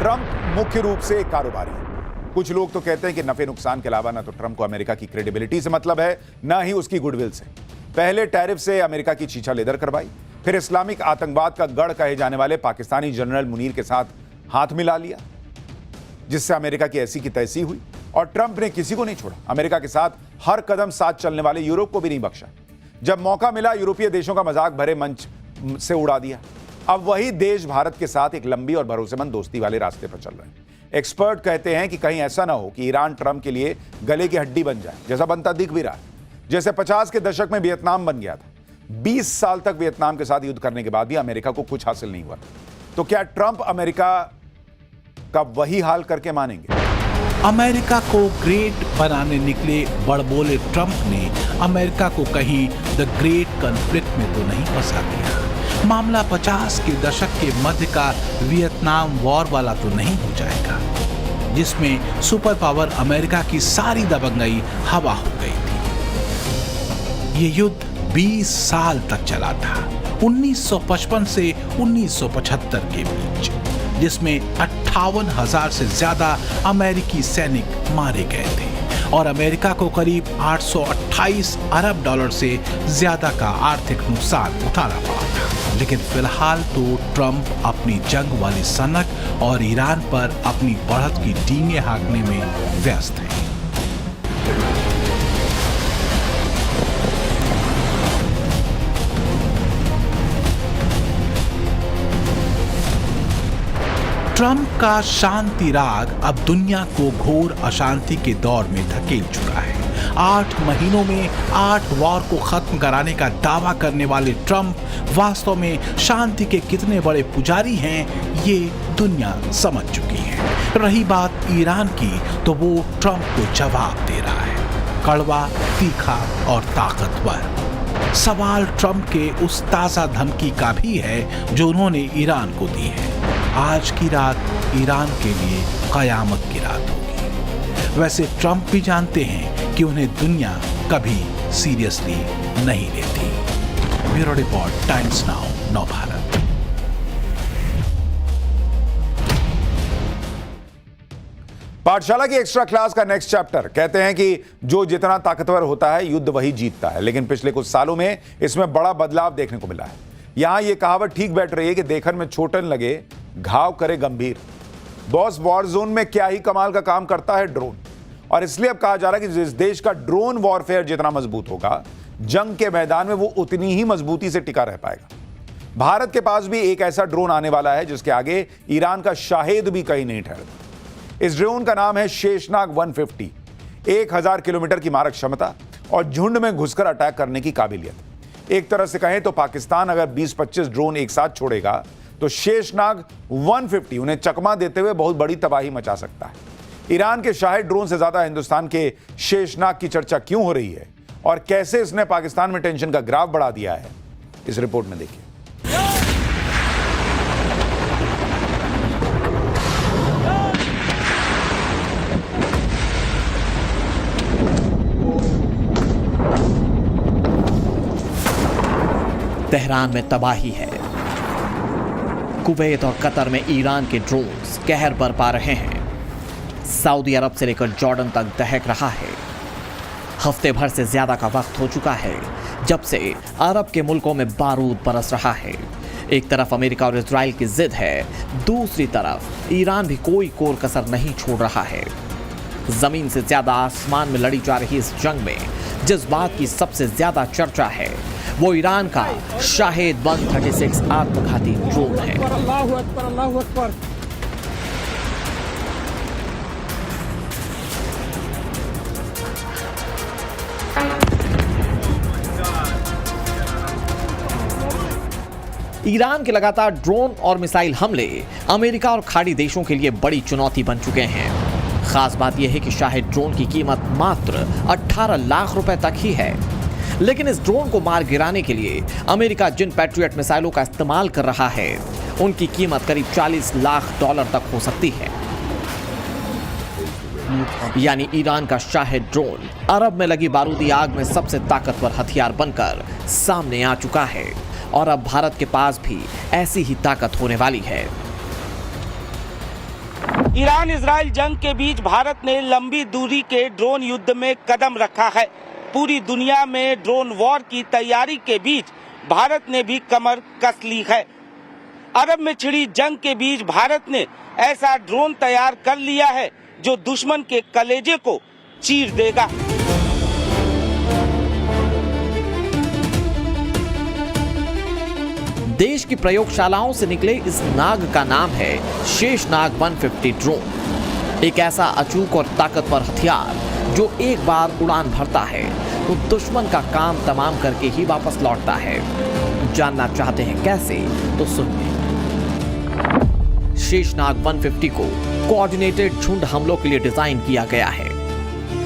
Trump मुख्य रूप से एक कारोबारी है। कुछ लोग तो कहते हैं कि नफे नुकसान के अलावा ना तो ट्रंप को अमेरिका की क्रेडिबिलिटी से मतलब है, ना ही उसकी गुडविल से। पहले टैरिफ से अमेरिका की छीछा लेदर करवाई, फिर इस्लामिक आतंकवाद का गढ़ कहे जाने वाले पाकिस्तानी जनरल मुनीर के साथ हाथ मिला लिया, जिससे अमेरिका की ऐसी की तैसी हुई। और ट्रंप ने किसी को नहीं छोड़ा, अमेरिका के साथ हर कदम साथ चलने वाले यूरोप को भी नहीं बख्शा। जब मौका मिला, यूरोपीय देशों का मजाक भरे मंच से उड़ा दिया। अब वही देश भारत के साथ एक लंबी और भरोसेमंद दोस्ती वाले रास्ते पर चल रहे हैं। एक्सपर्ट कहते हैं कि कहीं ऐसा ना हो कि ईरान ट्रंप के लिए गले की हड्डी बन जाए, जैसा बनता दिख भी रहा है। जैसे 50 के दशक में वियतनाम बन गया था। 20 साल तक वियतनाम के साथ युद्ध करने के बाद भी अमेरिका को कुछ हासिल नहीं हुआ। तो क्या ट्रंप अमेरिका का वही हाल करके मानेंगे? अमेरिका को ग्रेट बनाने निकले बड़बोले ट्रंप ने अमेरिका को कहीं द ग्रेट कॉन्फ्लिक्ट में तो नहीं फंसा दिया। मामला 50 के दशक के मध्य का वियतनाम वॉर वाला तो नहीं हो जाएगा, जिसमें सुपर पावर अमेरिका की सारी दबंगई हवा हो गई थी। ये युद्ध 20 साल तक चला था, 1955 से 1975 के बीच, जिसमें 58,000 से ज्यादा अमेरिकी सैनिक मारे गए थे और अमेरिका को करीब 828 अरब डॉलर से ज्यादा का आर्थिक नुकसान उठाना पड़ा था। लेकिन फिलहाल तो ट्रंप अपनी जंग वाली सनक और ईरान पर अपनी बढ़त की डींगे हाँकने में व्यस्त है। ट्रंप का शांति राग अब दुनिया को घोर अशांति के दौर में धकेल चुका है। 8 महीनों में 8 वॉर को खत्म कराने का दावा करने वाले ट्रंप वास्तव में शांति के कितने बड़े पुजारी हैं, ये दुनिया समझ चुकी है। रही बात ईरान की, तो वो ट्रंप को जवाब दे रहा है, कड़वा, तीखा और ताकतवर। सवाल ट्रंप के उस ताजा धमकी का भी है जो उन्होंने ईरान को दी है। आज की रात ईरान के लिए कयामत की रात होगी। वैसे ट्रंप भी जानते हैं कि उन्हें दुनिया कभी सीरियसली नहीं लेती। ब्यूरो रिपोर्ट, टाइम्स नाउ, नव भारत। पाठशाला की एक्स्ट्रा क्लास का नेक्स्ट चैप्टर। कहते हैं कि जो जितना ताकतवर होता है, युद्ध वही जीतता है। लेकिन पिछले कुछ सालों में इसमें बड़ा बदलाव देखने को मिला है। यहां यह कहावत ठीक बैठ रही है कि देखन में छोटन लगे, घाव करे गंभीर। बॉस, वॉर जोन में क्या ही कमाल का काम करता है ड्रोन। और इसलिए अब कहा जा रहा है कि जिस देश का ड्रोन वॉरफेयर जितना मजबूत होगा, जंग के मैदान में वो उतनी ही मजबूती से टिका रह पाएगा। भारत के पास भी एक ऐसा ड्रोन आने वाला है जिसके आगे ईरान का शाहेद भी कहीं नहीं ठहरता। इस ड्रोन का नाम है शेषनाग 150। 1000 किलोमीटर की मारक क्षमता और झुंड में घुसकर अटैक करने की काबिलियत। एक तरह से कहें तो पाकिस्तान अगर 20-25 ड्रोन एक साथ छोड़ेगा तो शेषनाग 150 उन्हें चकमा देते हुए बहुत बड़ी तबाही मचा सकता है। ईरान के शाहेद ड्रोन से ज्यादा हिंदुस्तान के शेषनाग की चर्चा क्यों हो रही है और कैसे इसने पाकिस्तान में टेंशन का ग्राफ बढ़ा दिया है, इस रिपोर्ट में देखिए। तेहरान में तबाही है। कुवैत और कतर में ईरान के ड्रोन्स कहर बरपा रहे हैं। सऊदी अरब से लेकर जॉर्डन तक दहक रहा है। हफ्ते भर से ज्यादा का वक्त हो चुका है जब से अरब के मुल्कों में बारूद बरस रहा है। एक तरफ अमेरिका और इजराइल की जिद है, दूसरी तरफ ईरान भी कोई कोर कसर नहीं छोड़ रहा है। जमीन से ज्यादा आसमान में लड़ी जा रही इस जंग में जिस बात की सबसे ज्यादा चर्चा है वो ईरान का शाहेद 136 आत्मघाती ड्रोन है। अल्लाहु अकबर, अल्लाहु अकबर। ईरान के लगातार ड्रोन और मिसाइल हमले अमेरिका और खाड़ी देशों के लिए बड़ी चुनौती बन चुके हैं। खास बात यह है कि शाहेद ड्रोन की कीमत मात्र 18 लाख रुपए तक ही है। लेकिन इस ड्रोन को मार गिराने के लिए अमेरिका जिन पैट्रियट मिसाइलों का इस्तेमाल कर रहा है उनकी कीमत करीब 40 लाख डॉलर तक हो सकती है। यानी ईरान का शाहेद ड्रोन अरब में लगी बारूदी आग में सबसे ताकतवर हथियार बनकर सामने आ चुका है और अब भारत के पास भी ऐसी ही ताकत होने वाली है। ईरान इजराइल जंग के बीच भारत ने लंबी दूरी के ड्रोन युद्ध में कदम रखा है। पूरी दुनिया में ड्रोन वॉर की तैयारी के बीच भारत ने भी कमर कस ली है। अरब में छिड़ी जंग के बीच भारत ने ऐसा ड्रोन तैयार कर लिया है जो दुश्मन के कलेजे को चीर देगा। देश की प्रयोगशालाओं से निकले इस नाग का नाम है शेषनाग 150 ड्रोन। एक ऐसा अचूक और ताकतवर हथियार जो एक बार उड़ान भरता है तो दुश्मन का काम तमाम करके ही वापस लौटता है। जानना चाहते हैं कैसे? तो सुनिए। शेषनाग 150 को कोऑर्डिनेटेड झुंड हमलों के लिए डिजाइन किया गया है।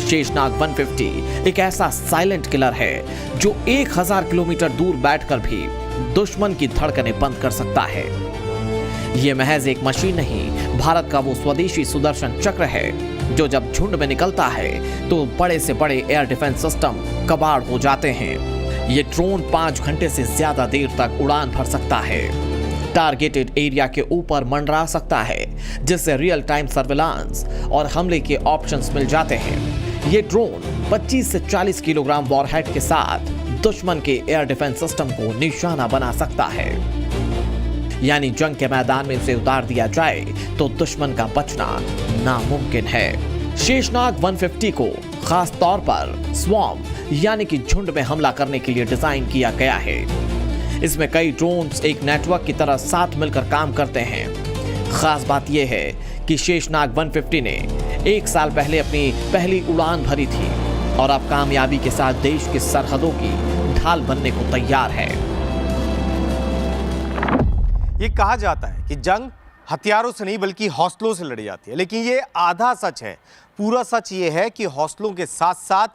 शेषनाग 150 एक ऐसा साइलेंट किलर है जो 1000 किलोमीटर दूर बैठकर भी दुश्मन की धड़कनें बंद कर सकता है। यह महज एक मशीन नहीं, भारत का वो स्वदेशी सुदर्शन चक्र है जो जब झुंड में निकलता है तो बड़े से बड़े एयर डिफेंस सिस्टम कबाड़ हो जाते हैं। ये ड्रोन 5 घंटे से ज्यादा देर तक उड़ान भर सकता है, टारगेटेड एरिया के ऊपर मंडरा सकता है, जिससे रियल टाइम सर्विलांस और हमले के ऑप्शंस मिल जाते हैं। ये ड्रोन 25 से 40 किलोग्राम वॉरहेड के साथ दुश्मन के एयर डिफेंस सिस्टम को निशाना बना सकता है। यानी जंग के मैदान में इसे उतार दिया जाए तो दुश्मन का बचना नामुमकिन है। शेषनाग 150 को खास तौर पर स्वॉर्म यानी कि झुंड में हमला करने के लिए डिजाइन किया गया है। इसमें कई ड्रोन्स एक नेटवर्क की तरह साथ मिलकर काम करते हैं। खास बात यह है कि शेषनाग 150 ने 1 साल पहले अपनी पहली उड़ान भरी थी और अब कामयाबी के साथ देश की सरहदों की ढाल बनने को तैयार है। ये कहा जाता है कि जंग हथियारों से नहीं बल्कि हौसलों से लड़ी जाती है, लेकिन ये आधा सच है। पूरा सच ये है कि हौसलों के साथ साथ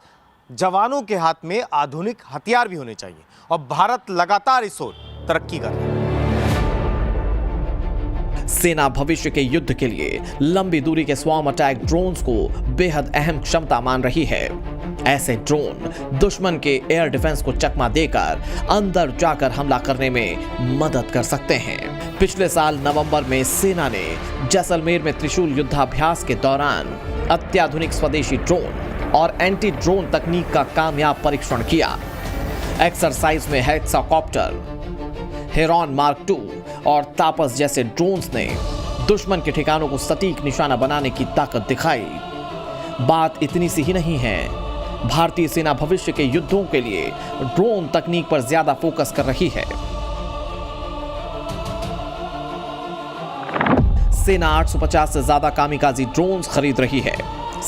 जवानों के हाथ में आधुनिक हथियार भी होने चाहिए और भारत लगातार इस ओर तरक्की कर रहा है। सेना भविष्य के युद्ध के लिए लंबी दूरी के स्वॉर्म अटैक ड्रोन्स को बेहद अहम क्षमता मान रही है। ऐसे ड्रोन दुश्मन के एयर डिफेंस को चकमा देकर अंदर जाकर हमला करने में मदद कर सकते हैं। पिछले साल नवंबर में सेना ने जैसलमेर में त्रिशूल युद्धाभ्यास के दौरान अत्याधुनिक स्वदेशी ड्रोन और एंटी ड्रोन तकनीक का कामयाब परीक्षण किया। एक्सरसाइज में हेक्साकॉप्टर, हेरॉन मार्क II और तापस जैसे ड्रोन्स ने दुश्मन के ठिकानों को सटीक निशाना बनाने की ताकत दिखाई। बात इतनी सी ही नहीं है, भारतीय सेना भविष्य के युद्धों के लिए ड्रोन तकनीक पर ज्यादा फोकस कर रही है। सेना 850 से ज्यादा कामिकाजी ड्रोन्स खरीद रही है।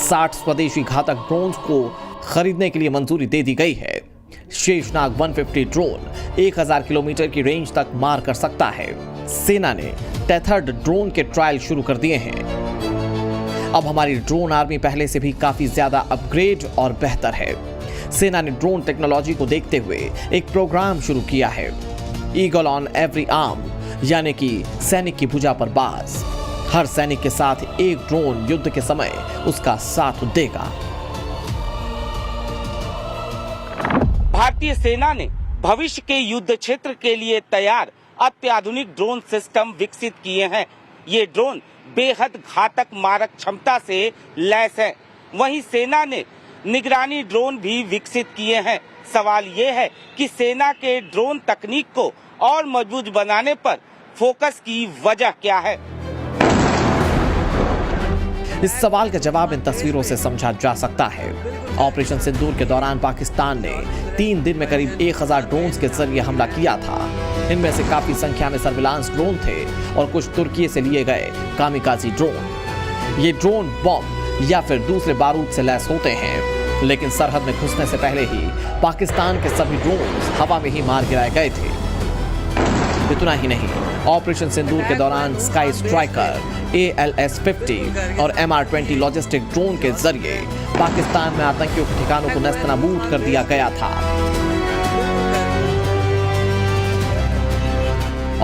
60 स्वदेशी घातक ड्रोन्स को खरीदने के लिए मंजूरी दे दी गई है। शेषनाग 150 ड्रोन 1000 किलोमीटर की रेंज तक मार कर सकता है। सेना ने टेथर्ड ड्रोन के ट्रायल शुरू कर दिए हैं। अब हमारी ड्रोन आर्मी पहले से भी काफी ज्यादा अपग्रेड और बेहतर है। सेना ने ड्रोन टेक्नोलॉजी को देखते हुए एक प्रोग्राम शुरू किया है, ईगल ऑन एवरी आर्म, यानी कि सैनिक की भुजा पर बाज। हर सैनिक के साथ एक ड्रोन युद्ध के समय उसका साथ देगा। भारतीय सेना ने भविष्य के युद्ध क्षेत्र के लिए तैयार अत्याधुनिक ड्रोन सिस्टम विकसित किए हैं। ये ड्रोन बेहद घातक मारक क्षमता से लैस है। वहीं सेना ने निगरानी ड्रोन भी विकसित किए हैं। सवाल ये है कि सेना के ड्रोन तकनीक को और मजबूत बनाने पर फोकस की वजह क्या है? इस सवाल का जवाब इन तस्वीरों से समझा जा सकता है। ऑपरेशन सिंदूर के दौरान पाकिस्तान ने 3 दिन में करीब 1000 ड्रोन्स के जरिए हमला किया था। इनमें से काफी संख्या में सर्विलांस ड्रोन थे और कुछ तुर्की से लिए गए कामिकाजी ड्रोन। ये ड्रोन बम या फिर दूसरे बारूद से लैस होते हैं, लेकिन सरहद में घुसने से पहले ही पाकिस्तान के सभी ड्रोन हवा में ही मार गिराए गए थे। इतना ही नहीं, ऑपरेशन सिंदूर के दौरान स्काई स्ट्राइकर, ALS-50 और MR-20 लॉजिस्टिक ड्रोन के जरिए पाकिस्तान में आतंकियों के ठिकानों को नेस्तनाबूद कर दिया गया था।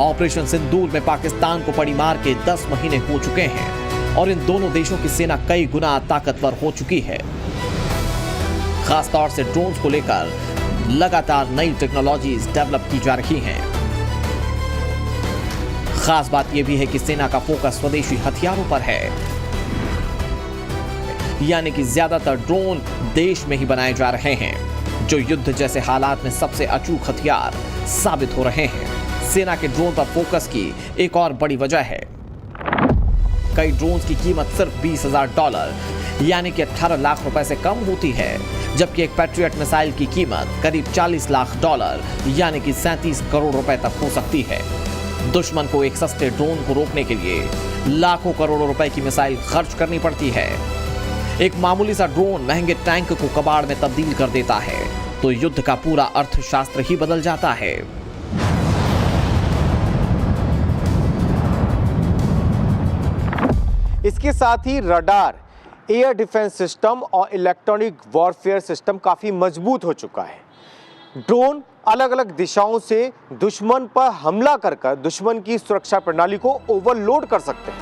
ऑपरेशन सिंदूर में पाकिस्तान को पड़ी मार के 10 महीने हो चुके हैं और इन दोनों देशों की सेना कई गुना ताकतवर हो चुकी है। खासतौर से ड्रोन्स को लेकर लगातार नई टेक्नोलॉजीज डेवलप की जा रही हैं। खास बात यह भी है कि सेना का फोकस स्वदेशी हथियारों पर है। यानी कि ज्यादातर ड्रोन देश में ही बनाए जा रहे हैं, जो युद्ध जैसे हालात में सबसे अचूक हथियार साबित हो रहे हैं। सेना के ड्रोन पर फोकस की एक और बड़ी वजह है, कई ड्रोन्स की कीमत सिर्फ $20,000 यानी कि 18 लाख रुपए से कम होती है, जबकि एक पैट्रियट मिसाइल की कीमत करीब $40 लाख यानी कि 37 करोड़ रुपए तक हो सकती है। दुश्मन को एक सस्ते ड्रोन को रोकने के लिए लाखों करोड़ों रुपए की मिसाइल खर्च करनी पड़ती है। एक मामूली सा ड्रोन महंगे टैंक को कबाड़ में तब्दील कर देता है, तो युद्ध का पूरा अर्थशास्त्र ही बदल जाता है। इसके साथ ही रडार, एयर डिफेंस सिस्टम और इलेक्ट्रॉनिक वॉरफेयर सिस्टम काफी मजबूत हो चुका है। ड्रोन अलग अलग दिशाओं से दुश्मन पर हमला कर दुश्मन की सुरक्षा प्रणाली को ओवरलोड कर सकते हैं।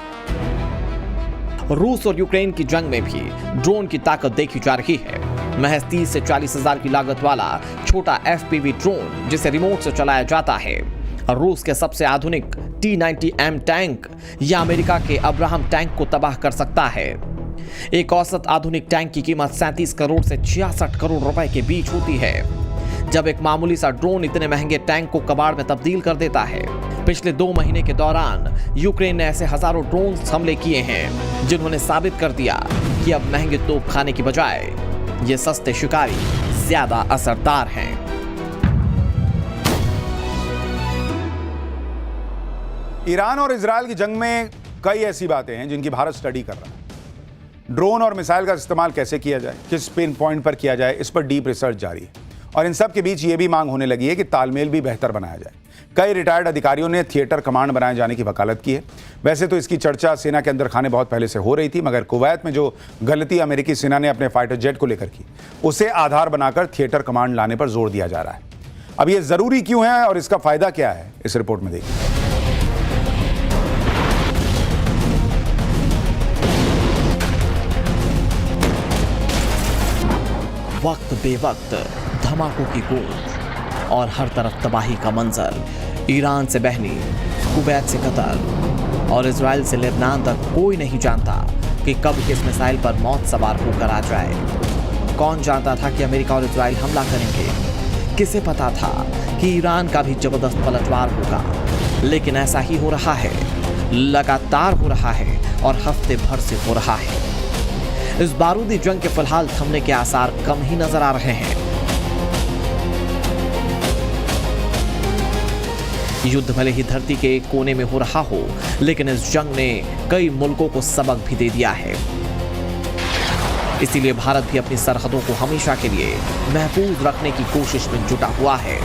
रूस और यूक्रेन की जंग में भी ड्रोन की ताकत देखी जा रही है। महज 30 से 40 हजार की लागत वाला छोटा FPV ड्रोन, जिसे रिमोट से चलाया जाता है, रूस के सबसे आधुनिक T-90M टैंक या अमेरिका के अब्राहम टैंक को तबाह कर सकता है। एक औसत आधुनिक टैंक की कीमत 37 करोड़ से 66 करोड़ रुपए के बीच होती है। जब एक मामूली सा ड्रोन इतने महंगे टैंक को कबाड़ में तब्दील कर देता है। पिछले 2 महीने के दौरान यूक्रेन ने ऐसे हजारों ड्रोन हमले किए हैं, जिन्होंने साबित कर दिया कि अब महंगे तोप खाने की बजाय ये सस्ते शिकारी ज्यादा असरदार हैं। ईरान और इजरायल की जंग में कई ऐसी बातें हैं जिनकी भारत स्टडी कर रहा है। ड्रोन और मिसाइल का इस्तेमाल कैसे किया जाए, किस पिन पॉइंट पर किया जाए, इस पर डीप रिसर्च जारी है। और इन सब के बीच ये भी मांग होने लगी है कि तालमेल भी बेहतर बनाया जाए। कई रिटायर्ड अधिकारियों ने थिएटर कमांड बनाए जाने की वकालत की है। वैसे तो इसकी चर्चा सेना के अंदर खाने बहुत पहले से हो रही थी, मगर कुवैत में जो गलती अमेरिकी सेना ने अपने फाइटर जेट को लेकर की, उसे आधार बनाकर थिएटर कमांड लाने पर जोर दिया जा रहा है। अब ये जरूरी क्यों है और इसका फायदा क्या है, इस रिपोर्ट में देखिए। वक्त बेवक्त धमाकों की गूंज और हर तरफ तबाही का मंजर। ईरान से बहनी, कुवैत से कतर और इजराइल से लेबनान तक कोई नहीं जानता कि कब किस मिसाइल पर मौत सवार होकर आ जाए। कौन जानता था कि अमेरिका और इजराइल हमला करेंगे? किसे पता था कि ईरान का भी जबरदस्त पलटवार होगा? लेकिन ऐसा ही हो रहा है, लगातार हो रहा है और हफ्ते भर से हो रहा है। इस बारूदी जंग के फिलहाल थमने के आसार कम ही नजर आ रहे हैं। युद्ध भले ही धरती के एक कोने में हो रहा हो, लेकिन इस जंग ने कई मुल्कों को सबक भी दे दिया है। इसीलिए भारत भी अपनी सरहदों को हमेशा के लिए महफूज रखने की कोशिश में जुटा हुआ है।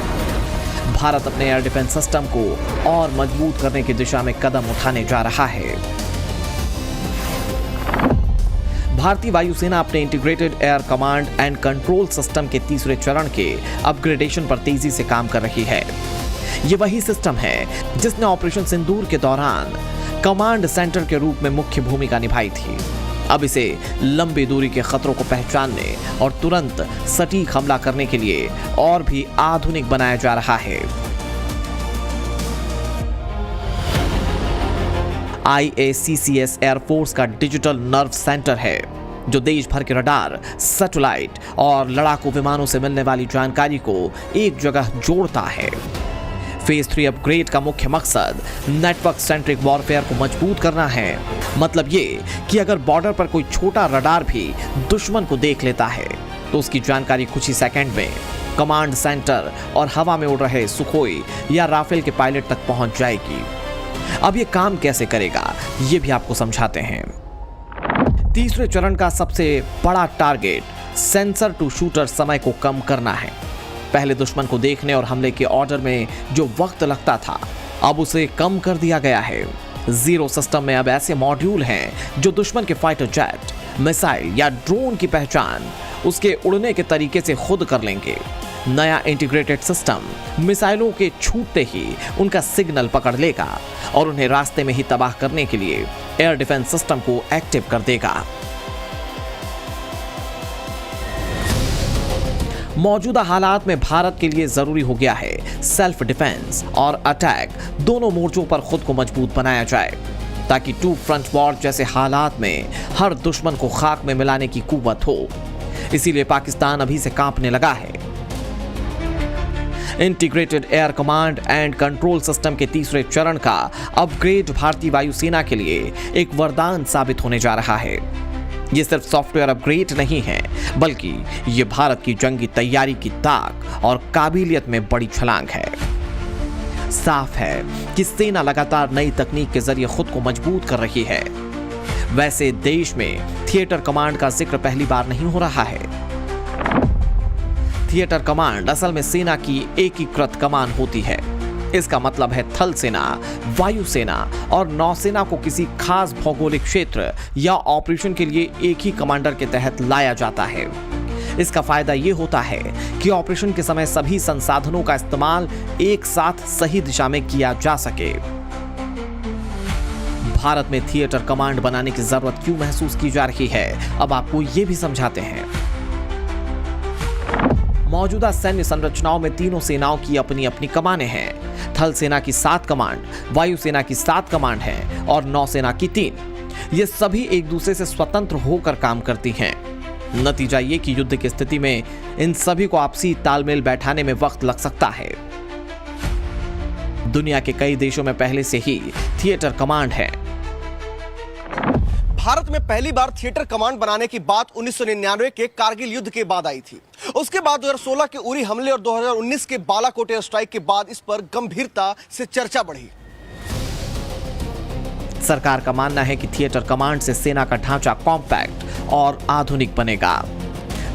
भारत अपने एयर डिफेंस सिस्टम को और मजबूत करने की दिशा में कदम उठाने जा रहा है। भारतीय वायुसेना अपने integrated air command and control system के तीसरे चरण के अपग्रेडेशन पर तेजी से काम कर रही है। ये वही सिस्टम है जिसने ऑपरेशन सिंदूर के दौरान कमांड सेंटर के रूप में मुख्य भूमिका निभाई थी। अब इसे लंबी दूरी के खतरों को पहचानने और तुरंत सटीक हमला करने के लिए और भी आधुनिक बनाया जा रहा है। IACCS एयरफोर्स का डिजिटल नर्व सेंटर है, जो देश भर के रडार, सैटेलाइट और लड़ाकू विमानों से मिलने वाली जानकारी को एक जगह जोड़ता है। फेज 3 अपग्रेड का मुख्य मकसद नेटवर्क सेंट्रिक वॉरफेयर को मजबूत करना है। मतलब ये कि अगर बॉर्डर पर कोई छोटा रडार भी दुश्मन को देख लेता है, तो उसकी जानकारी कुछ ही सेकंड में कमांड सेंटर और हवा में उड़ रहे सुखोई या राफेल के पायलट तक पहुंच जाएगी। अब ये काम कैसे करेगा, ये भी आपको समझाते हैं। तीसरे चरण का सबसे बड़ा टारगेट सेंसर टू शूटर समय को कम करना है। पहले दुश्मन को देखने और हमले के ऑर्डर में जो वक्त लगता था, अब उसे कम कर दिया गया है। जीरो सिस्टम में अब ऐसे मॉड्यूल हैं जो दुश्मन के फाइटर जेट, मिसाइल या ड्रोन की पहचान उसके उड़ने के तरीके से खुद कर लेंगे। नया इंटीग्रेटेड सिस्टम मिसाइलों के छूटते ही उनका सिग्नल पकड़ लेगा और उन्हें रास्ते में ही तबाह करने के लिए एयर डिफेंस सिस्टम को एक्टिव कर देगा। मौजूदा हालात में भारत के लिए जरूरी हो गया है सेल्फ डिफेंस और अटैक दोनों मोर्चों पर खुद को मजबूत बनाया जाए। ताकि टू फ्रंट वॉर जैसे हालात में हर दुश्मन को खाक में मिलाने की कुव्वत हो। इसीलिए पाकिस्तान अभी से कांपने लगा है। Integrated air command and control system के तीसरे चरण का अपग्रेड भारतीय वायुसेना के लिए एक वरदान साबित होने जा रहा है। ये सिर्फ सॉफ्टवेयर अपग्रेड नहीं है, बल्कि ये भारत की जंगी तैयारी की ताक और काबिलियत में बड़ी छलांग है। साफ है कि सेना लगातार नई तकनीक के जरिए खुद को मजबूत कर रही है। वैसे देश में थिएटर कमांड का जिक्र पहली बार नहीं हो रहा है। थिएटर कमांड असल में सेना की एकीकृत कमान होती है। इसका मतलब है थल सेना, वायुसेना और नौसेना को किसी खास भौगोलिक क्षेत्र या ऑपरेशन के लिए एक ही कमांडर के तहत लाया जाता है। इसका फायदा यह होता है कि ऑपरेशन के समय सभी संसाधनों का इस्तेमाल एक साथ सही दिशा में किया जा सके। भारत में थिएटर कमांड बनाने की जरूरत क्यों महसूस की जा रही है, अब आपको यह भी समझाते हैं। मौजूदा सैन्य संरचनाओं में तीनों सेनाओं की अपनी अपनी कमानें हैं। थल सेना की 7 कमांड, वायुसेना की 7 कमांड है और नौसेना की 3। ये सभी एक दूसरे से स्वतंत्र होकर काम करती हैं। नतीजा ये कि युद्ध की स्थिति में इन सभी को आपसी तालमेल बैठाने में वक्त लग सकता है। दुनिया के कई देशों में पहले से ही थिएटर कमांड है। भारत में पहली बार थिएटर कमांड बनाने की बात 1999 के कारगिल युद्ध के बाद आई थी। उसके बाद 2016 के उरी हमले और 2019 के बालाकोट एयर स्ट्राइक के बाद इस पर गंभीरता से चर्चा बढ़ी। सरकार का मानना है कि थिएटर कमांड से सेना का ढांचा कॉम्पैक्ट और आधुनिक बनेगा।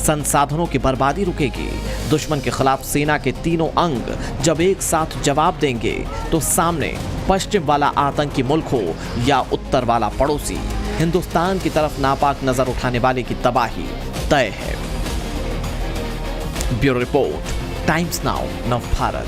संसाधनों की बर्बादी रुकेगी। दुश्मन के खिलाफ सेना के तीनों अंग जब एक साथ जवाब देंगे तो सामने पश्चिम वाला आतंकी मुल्क हो या उत्तर वाला पड़ोसी, हिंदुस्तान की तरफ नापाक नजर उठाने वाले की तबाही तय है। ब्यूरो रिपोर्ट, टाइम्स नाउ, नव भारत।